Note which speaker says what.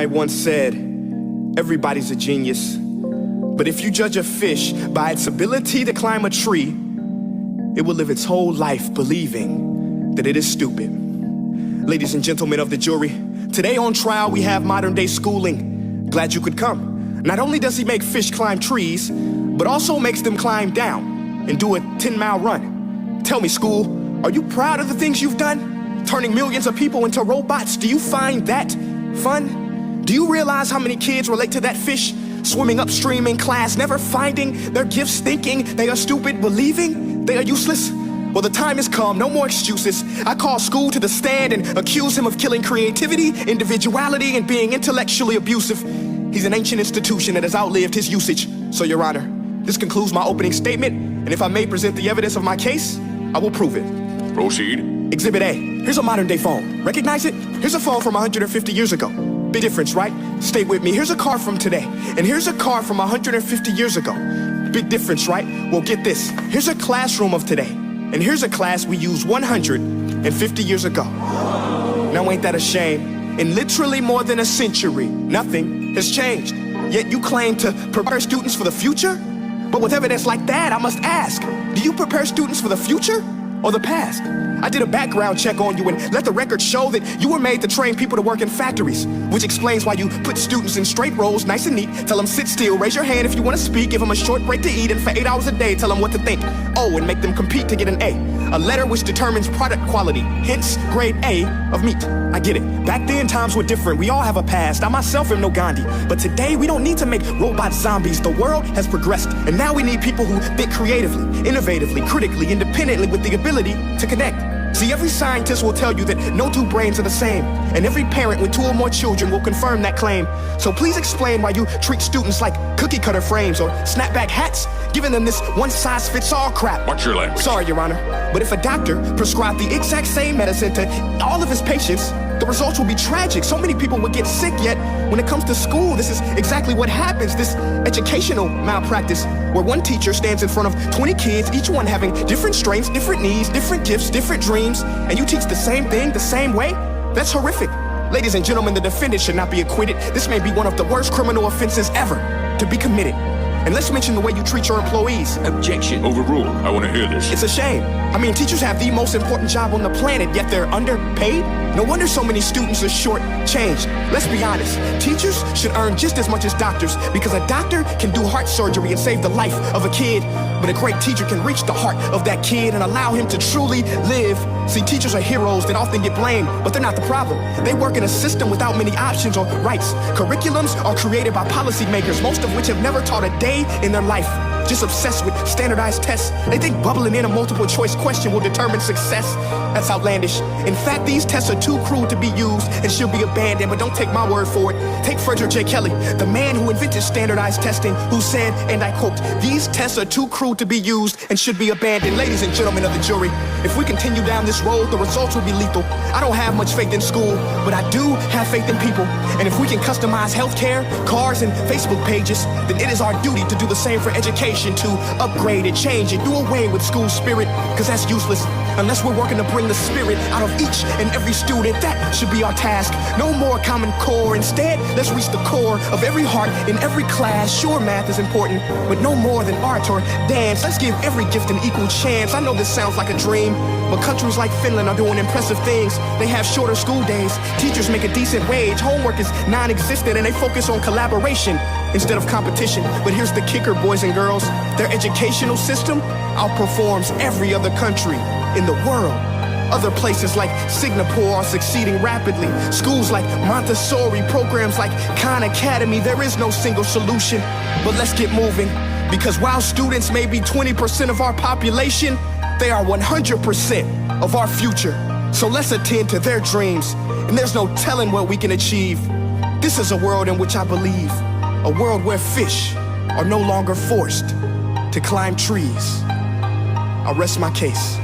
Speaker 1: I once said, everybody's a genius. But if you judge a fish by its ability to climb a tree, it will live its whole life believing that it is stupid. Ladies and gentlemen of the jury, today on trial we have modern day schooling. Glad you could come. Not only does he make fish climb trees, but also makes them climb down and do a 10-mile run. Tell me, school, are you proud of the things you've done? Turning millions of people into robots, do you find that fun? Do you realize how many kids relate to that fish? Swimming upstream in class, never finding their gifts, thinking they are stupid, believing they are useless? Well, the time has come, no more excuses. I call school to the stand and accuse him of killing creativity, individuality, and being intellectually abusive. He's an ancient institution that has outlived his usage. So, Your Honor, this concludes my opening statement, and if I may present the evidence of my case, I will prove it.
Speaker 2: Proceed.
Speaker 1: Exhibit A. Here's a modern day phone. Recognize it? Here's a phone from 150 years ago. Big difference, right? Stay with me. Here's a car from today, and here's a car from 150 years ago. Big difference, right? Well, get this. Here's a classroom of today, and here's a class we used 150 years ago. Now ain't that a shame? In literally more than a century, nothing has changed. Yet you claim to prepare students for the future? But with evidence like that, I must ask, do you prepare students for the future or the past? I did a background check on you and let the record show that you were made to train people to work in factories, which explains why you put students in straight rows, nice and neat, tell them sit still, raise your hand if you want to speak, give them a short break to eat, and for 8 hours a day, tell them what to think. Oh, and make them compete to get an A letter which determines product quality, hence grade A of meat. I get it. Back then, times were different. We all have a past. I myself am no Gandhi. But today, we don't need to make robot zombies. The world has progressed, and now we need people who think creatively, innovatively, critically, independently, with the ability to connect. See, every scientist will tell you that no two brains are the same, and every parent with 2 or more children will confirm that claim. So please explain why you treat students like cookie cutter frames or snapback hats, giving them this one-size-fits-all crap.
Speaker 2: Watch your language.
Speaker 1: Sorry, Your Honor, but if a doctor prescribed the exact same medicine to all of his patients, the results will be tragic. So many people would get sick, yet when it comes to school, this is exactly what happens, this educational malpractice, where one teacher stands in front of 20 kids, each one having different strengths, different needs, different gifts, different dreams, and you teach the same thing the same way? That's horrific. Ladies and gentlemen, the defendant should not be acquitted. This may be one of the worst criminal offenses ever to be committed. And let's mention the way you treat your employees.
Speaker 2: Objection. Overruled. I want to hear this.
Speaker 1: It's a shame. I mean, teachers have the most important job on the planet, yet they're underpaid? No wonder so many students are short-changed. Let's be honest. Teachers should earn just as much as doctors, because a doctor can do heart surgery and save the life of a kid, but a great teacher can reach the heart of that kid and allow him to truly live. See, teachers are heroes that often get blamed, but they're not the problem. They work in a system without many options or rights. Curriculums are created by policymakers, most of which have never taught a day in their life. Just obsessed with standardized tests. They think bubbling in a multiple choice question will determine success. That's outlandish. In fact, these tests are too cruel to be used and should be abandoned, but don't take my word for it. Take Frederick J. Kelly, the man who invented standardized testing, who said, and I quote, "These tests are too cruel to be used and should be abandoned." Ladies and gentlemen of the jury, if we continue down this road, the results will be lethal. I don't have much faith in school, but I do have faith in people. And if we can customize healthcare, cars, and Facebook pages, then it is our duty to do the same for education, to upgrade and change and do away with school spirit, because that's useless unless we're working to bring the spirit out of each and every student. That should be our task. No more Common Core. Instead, let's reach the core of every heart in every class. Sure, math is important, but no more than art or dance. Let's give every gift an equal chance. I know this sounds like a dream, but countries like Finland are doing impressive things. They have shorter school days, teachers make a decent wage, homework is non-existent, and they focus on collaboration instead of competition. But here's the kicker, boys and girls. Their educational system outperforms every other country in the world. Other places like Singapore are succeeding rapidly. Schools like Montessori, programs like Khan Academy, there is no single solution. But let's get moving, because while students may be 20% of our population, they are 100% of our future. So let's attend to their dreams, and there's no telling what we can achieve. This is a world in which I believe, a world where fish are no longer forced to climb trees. I'll rest my case.